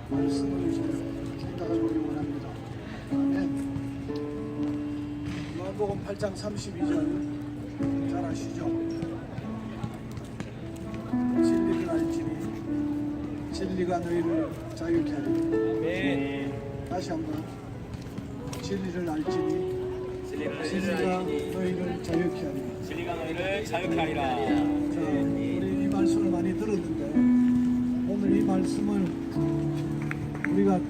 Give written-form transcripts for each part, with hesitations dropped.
말씀을 생각하기 원합니다. 아멘. 마가복음 8장 32절 잘 아시죠? 진리를 알지니 진리가 너희를 자유케 하리라. 아멘. 다시 한번 진리를 알지니 진리가 너희를 자유케 하리라. 진리가 너희를 자유케 하리라. 자, 우리 이 말씀을 많이 들었는데 오늘 이 말씀을 우리가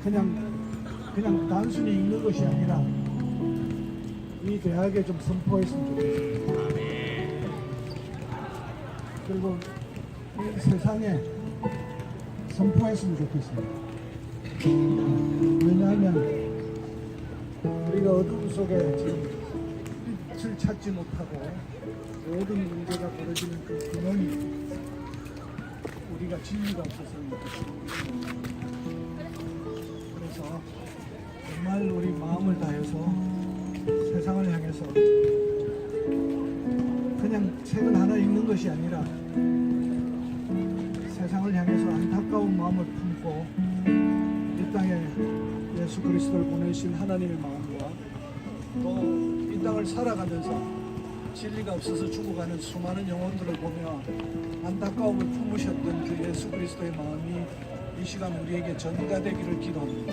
그냥 단순히 읽는 것이 아니라 이 대학에 좀 선포했으면 좋겠습니다. 그리고 이 세상에 선포했으면 좋겠습니다. 왜냐하면 우리가 어둠 속에 지금 빛을 찾지 못하고 모든 문제가 벌어지는 그 근원이 우리가 진리가 없어서입니다. 그래서 정말 우리 마음을 다해서 세상을 향해서 그냥 책을 하나 읽는 것이 아니라 세상을 향해서 안타까운 마음을 품고 이 땅에 예수 그리스도를 보내신 하나님의 마음과 또 이 땅을 살아가면서 진리가 없어서 죽어가는 수많은 영혼들을 보며 안타까움을 품으셨던 그 예수 그리스도의 마음이 이 시간 우리에게 전가되기를 기도합니다.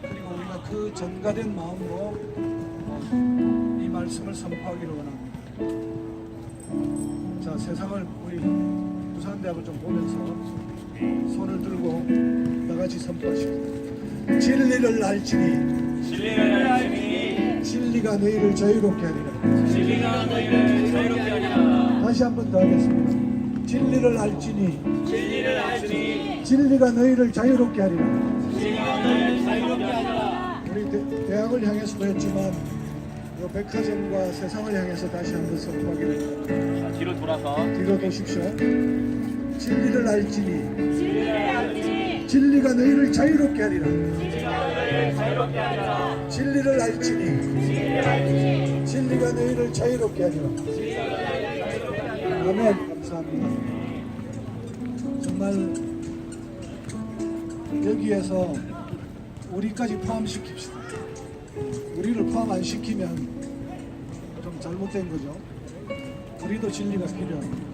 그리고 우리가 그 전가된 마음으로 이 말씀을 선포하기를 원합니다. 자, 세상을 우리 부산대학을 좀 보면서 손을 들고 다같이 선포하십니다. 진리를 알지니 진리를 알지니 진리가 너희를 자유롭게 하리라. 진리가 너희를 자유롭게 하리라. 다시 한 번 더 하겠습니다. 진리를 알지니 진리를 알지니 진리가 너희를 자유롭게 하리라. 진리가 너희를 자유롭게 하리라. 우리 대학을 향해서도 했지만 이 백화점과 세상을 향해서 다시 한번 선포하기를 자, 뒤로 돌아서 뒤로 도십시오. 진리를 알지니 진리를 알지니 진리가 너희를 자유롭게 하리라. 진리가 너희를 자유롭게 하리라. 진리를 알지니 진리를 알지니 진리가 너희를 자유롭게 하리라. 진리가 너희를 자유롭게 하리라. 아멘. 감사합니다. 정말 여기에서 우리까지 포함시킵시다. 우리를 포함 안 시키면 좀 잘못된 거죠. 우리도 진리가 필요합니다.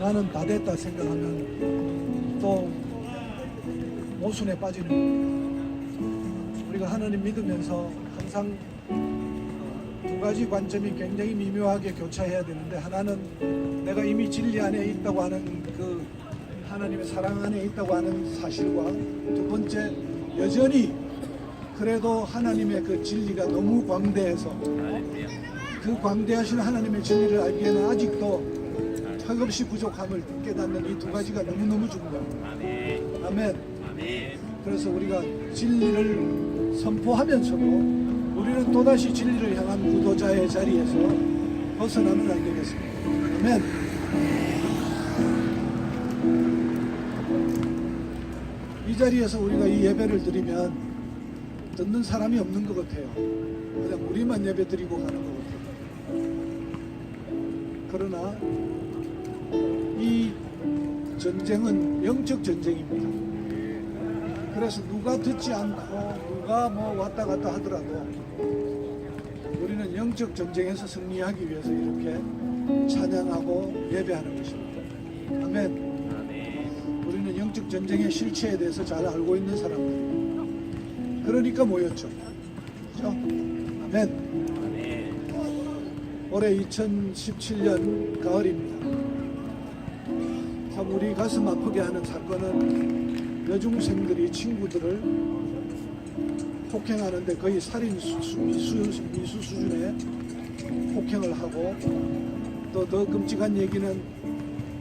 나는 다 됐다 생각하면 또 모순에 빠지는 거예요. 우리가 하나님 믿으면서 항상 두 가지 관점이 굉장히 미묘하게 교차해야 되는데, 하나는 내가 이미 진리 안에 있다고 하는 그 하나님의 사랑 안에 있다고 하는 사실과, 두 번째 여전히 그래도 하나님의 그 진리가 너무 광대해서 그 광대하신 하나님의 진리를 알기에는 아직도 턱없이 부족함을 깨닫는 이 두 가지가 너무너무 중요합니다. 아멘. 그래서 우리가 진리를 선포하면서도 우리는 또다시 진리를 향한 구도자의 자리에서 벗어나면 안 되겠습니다. 아멘. 이 자리에서 우리가 이 예배를 드리면 듣는 사람이 없는 것 같아요. 그냥 우리만 예배 드리고 가는 것 같아요. 그러나 이 전쟁은 영적 전쟁입니다. 그래서 누가 듣지 않고 누가 뭐 왔다 갔다 하더라도 우리는 영적 전쟁에서 승리하기 위해서 이렇게 찬양하고 예배하는 것입니다. 아멘. 우리는 영적 전쟁의 실체에 대해서 잘 알고 있는 사람들입니다. 그러니까 모였죠. 그렇죠? 아멘. 올해 2017년 가을입니다. 참 우리 가슴 아프게 하는 사건은 여중생들이 친구들을 폭행하는데 거의 살인 미수 수준의 폭행을 하고, 또 더 끔찍한 얘기는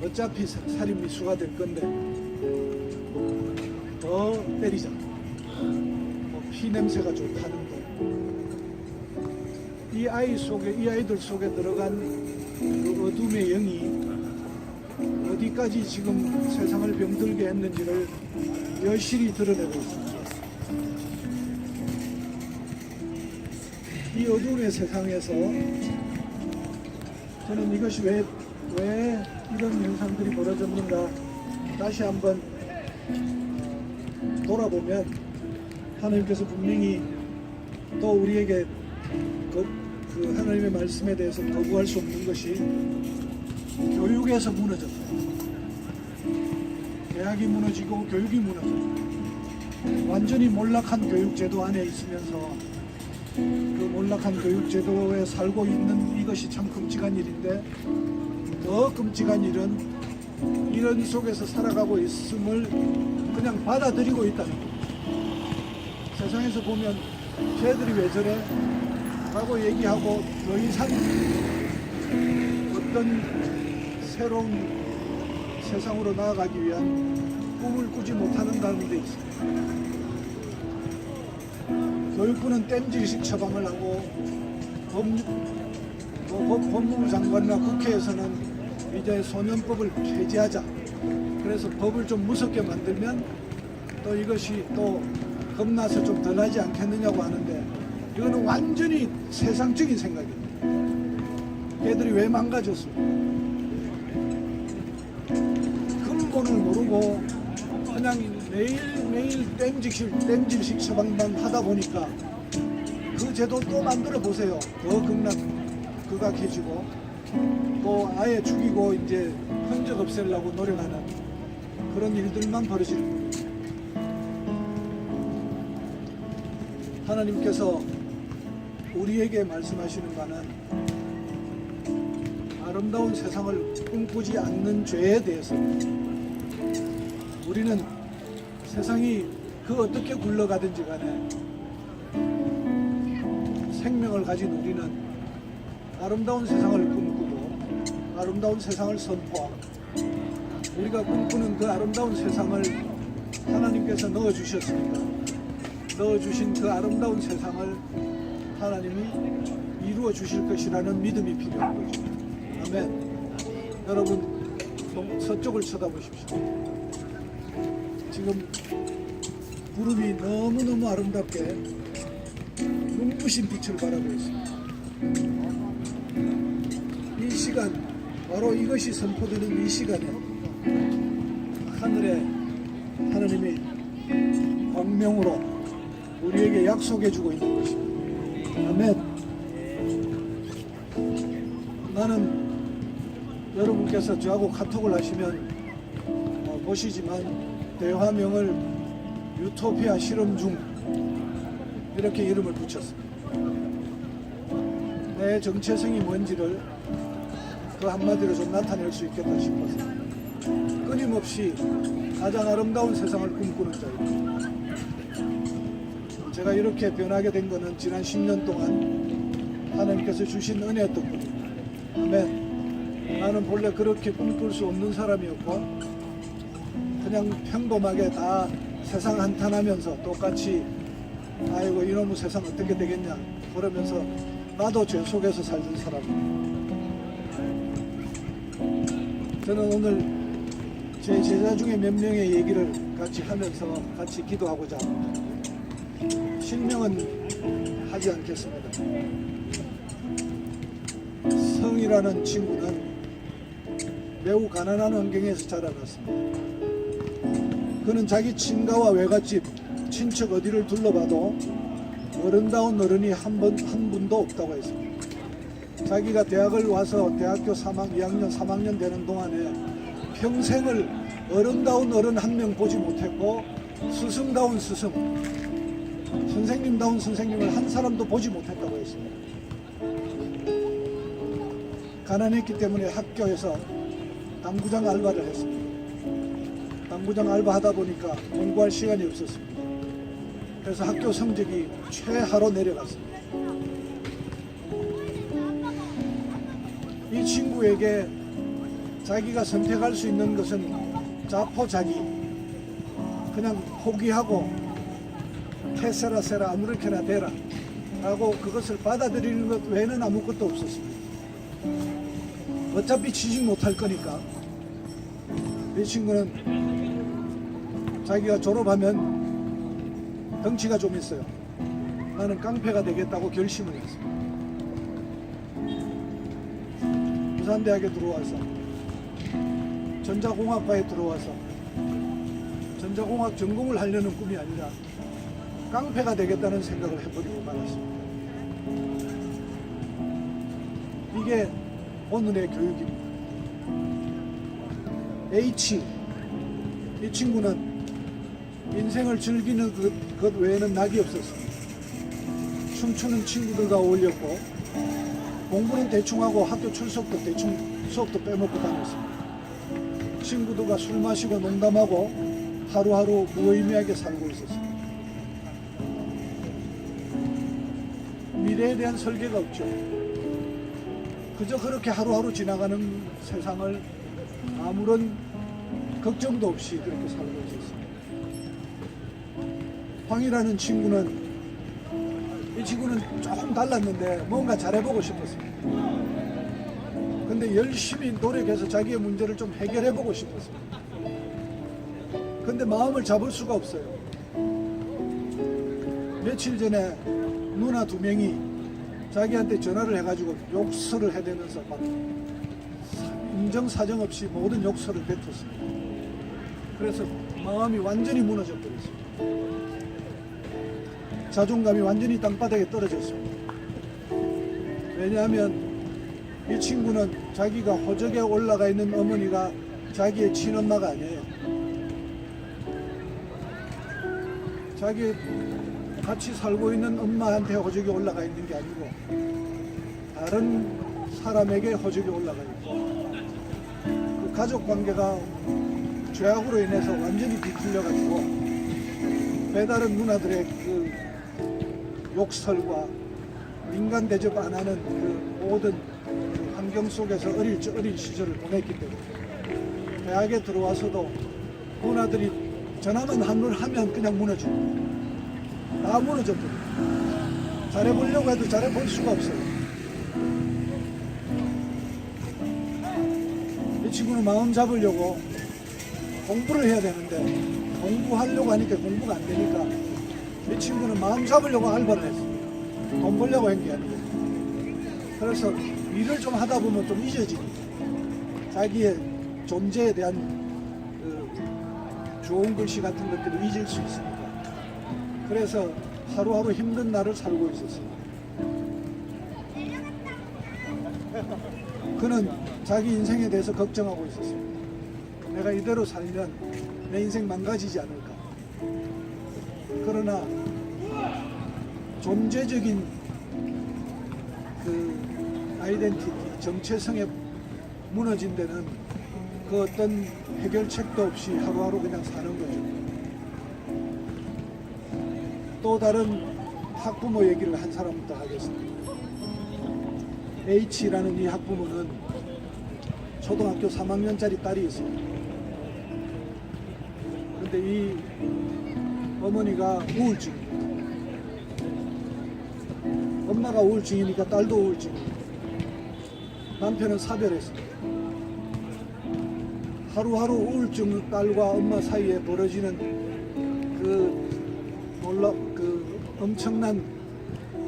어차피 살인 미수가 될 건데 더 때리자, 피 냄새가 좋다는 거. 이 아이들 속에 들어간 그 어둠의 영이 어디까지 지금 세상을 병들게 했는지를 여실히 드러내고 있습니다. 이 어둠의 세상에서 저는 이것이 왜 이런 현상들이 벌어졌는가 다시 한번 돌아보면 하나님께서 분명히 또 우리에게 그 하나님의 말씀에 대해서 거부할 수 없는 것이 교육에서 무너졌다. 대학이 무너지고 교육이 무너졌다. 완전히 몰락한 교육제도 안에 있으면서 그 몰락한 교육제도에 살고 있는 이것이 참 끔찍한 일인데, 더 끔찍한 일은 이런 속에서 살아가고 있음을 그냥 받아들이고 있다는 거예요. 세상에서 보면 쟤들이 왜 저래? 라고 얘기하고 더 이상 어떤 새로운 세상으로 나아가기 위한 꿈을 꾸지 못하는 가운데 있습니다. 교육부는 땜질식 처방을 하고 법무부 장관이나 국회에서는 이제 소년법을 폐지하자, 그래서 법을 좀 무섭게 만들면 또 이것이 또 겁나서 좀 덜 하지 않겠느냐고 하는데, 이거는 완전히 세상적인 생각입니다. 애들이 왜 망가졌습니까? 근본을 모르고 그냥 매일매일 땜질식 처방만 하다 보니까 그 제도 또 만들어 보세요. 더 극악해지고 또 아예 죽이고 이제 흔적 없애려고 노력하는 그런 일들만 벌어지는 거예요. 하나님께서 우리에게 말씀하시는 바는 아름다운 세상을 꿈꾸지 않는 죄에 대해서, 우리는 세상이 그 어떻게 굴러가든지 간에 생명을 가진 우리는 아름다운 세상을 꿈꾸고 아름다운 세상을 선포하고, 우리가 꿈꾸는 그 아름다운 세상을 하나님께서 넣어주셨습니다. 넣어주신 그 아름다운 세상을 하나님이 이루어 주실 것이라는 믿음이 필요한 거죠. 아멘. 여러분 서쪽을 쳐다보십시오. 지금 구름이 너무너무 아름답게 눈부신 빛을 발하고 있습니다. 이 시간, 바로 이것이 선포되는 이 시간에 하늘에 하나님이 광명으로 우리에게 약속해주고 있는 것입니다. 아멘. 나는 여러분께서 저하고 카톡을 하시면 보시지만 대화명을 유토피아 실험 중 이렇게 이름을 붙였습니다. 내 정체성이 뭔지를 그 한마디로 좀 나타낼 수 있겠다 싶어서 끊임없이 가장 아름다운 세상을 꿈꾸는 자입니다. 제가 이렇게 변하게 된 것은 지난 10년 동안 하나님께서 주신 은혜 덕분입니다. 아멘. 나는 본래 그렇게 꿈꿀 수 없는 사람이었고 그냥 평범하게 다 세상 한탄하면서 똑같이 아이고 이놈의 세상 어떻게 되겠냐 그러면서 나도 죄 속에서 살던 사람입니다. 저는 오늘 제 제자 중에 몇 명의 얘기를 같이 하면서 같이 기도하고자 합니다. 실명은 하지 않겠습니다. 성이라는 친구는 매우 가난한 환경에서 자라났습니다. 그는 자기 친가와 외갓집, 친척 어디를 둘러봐도 어른다운 어른이 한 분도 없다고 했습니다. 자기가 대학을 와서 대학교 2학년, 3학년 되는 동안에 평생을 어른다운 어른 한 명 보지 못했고 스승다운 스승, 선생님다운 선생님을 한 사람도 보지 못했다고 했습니다. 가난했기 때문에 학교에서 당구장 알바를 했습니다. 당구장 알바하다 보니까 공부할 시간이 없었습니다. 그래서 학교 성적이 최하로 내려갔습니다. 이 친구에게 자기가 선택할 수 있는 것은 자포자기, 그냥 포기하고 테세라세라 아무렇게나 되라 라고 그것을 받아들이는 것 외에는 아무것도 없었습니다. 어차피 취직 못할 거니까. 이 친구는 자기가 졸업하면 덩치가 좀 있어요. 나는 깡패가 되겠다고 결심을 했습니다. 부산대학에 들어와서 전자공학과에 들어와서 전자공학 전공을 하려는 꿈이 아니라 깡패가 되겠다는 생각을 해버리고 말았습니다. 이게 오늘의 교육입니다. H, 이 친구는 인생을 즐기는 것 외에는 낙이 없었습니다. 춤추는 친구들과 어울렸고 공부는 대충 하고 학교 출석도 대충 수업도 빼먹고 다녔습니다. 친구들과 술 마시고 농담하고 하루하루 무의미하게 살고 있었습니다. 미래에 대한 설계가 없죠. 그저 그렇게 하루하루 지나가는 세상을 아무런 걱정도 없이 그렇게 살고 있었습니다. 황이라는 친구는, 이 친구는 조금 달랐는데 뭔가 잘해보고 싶었습니다. 근데 열심히 노력해서 자기의 문제를 좀 해결해보고 싶었습니다. 근데 마음을 잡을 수가 없어요. 며칠 전에 누나 2명이 자기한테 전화를 해가지고 욕설을 해대면서 막 인정사정 없이 모든 욕설을 뱉었습니다. 그래서 마음이 완전히 무너져 버렸습니다. 자존감이 완전히 땅바닥에 떨어졌습니다. 왜냐하면 이 친구는 자기가 호적에 올라가 있는 어머니가 자기의 친엄마가 아니에요. 자기 같이 살고 있는 엄마한테 호적이 올라가 있는 게 아니고 다른 사람에게 호적이 올라가 있고, 그 가족 관계가 죄악으로 인해서 완전히 비틀려가지고 배다른 누나들의 그 욕설과 인간 대접 안 하는 그 모든 그 환경 속에서 어린 시절을 보냈기 때문에 대학에 들어와서도 누나들이 전화만 한번 하면 그냥 무너지고 다 무너졌거든요. 잘해보려고 해도 잘해볼 수가 없어요. 이 친구는 마음 잡으려고 공부를 해야 되는데 공부하려고 하니까 공부가 안 되니까 이 친구는 마음 잡으려고 알바를 했습니다. 돈 벌려고 한 게 아니고. 그래서 일을 좀 하다 보면 좀 잊어지니까 자기의 존재에 대한 그 좋은 글씨 같은 것들을 잊을 수 있으니까. 그래서 하루하루 힘든 날을 살고 있었습니다. 그는 자기 인생에 대해서 걱정하고 있었습니다. 내가 이대로 살면 내 인생 망가지지 않을까. 그러나 존재적인 그 아이덴티티, 정체성에 무너진 데는 그 어떤 해결책도 없이 하루하루 그냥 사는 거죠. 또 다른 학부모 얘기를 한 사람부터 하겠습니다. H라는 이 학부모는 초등학교 3학년짜리 딸이 있습니다. 근데 이 어머니가 우울증입니다. 엄마가 우울증이니까 딸도 우울증입니다. 남편은 사별했습니다. 하루하루 우울증 딸과 엄마 사이에 벌어지는 그 엄청난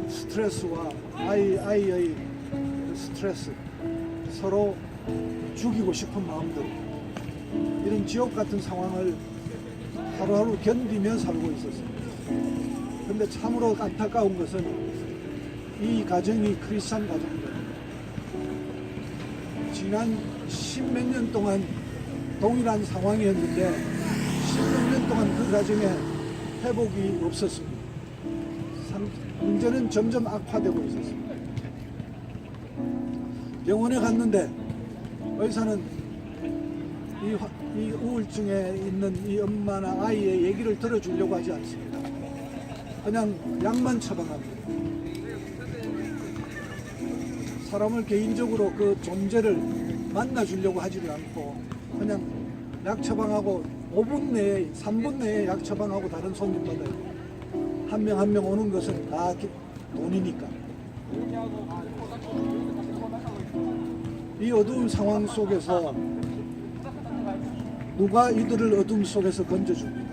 스트레스와 아이의 스트레스, 서로 죽이고 싶은 마음들, 이런 지옥 같은 상황을 하루하루 견디며 살고 있었습니다. 근데 참으로 안타까운 것은 이 가정이 크리스찬 가정입니다. 지난 10몇 년 동안 동일한 상황이었는데 10몇 년 동안 그 가정에 회복이 없었습니다. 문제는 점점 악화되고 있었습니다. 병원에 갔는데 의사는 이 우울증에 있는 이 엄마나 아이의 얘기를 들어주려고 하지 않습니다. 그냥 약만 처방합니다. 사람을 개인적으로 그 존재를 만나주려고 하지를 않고 그냥 약 처방하고 5분 내에 3분 내에 약 처방하고 다른 손님마다 한 명 한 명 오는 것은 다 돈이니까. 이 어두운 상황 속에서 누가 이들을 어둠 속에서 건져줍니까?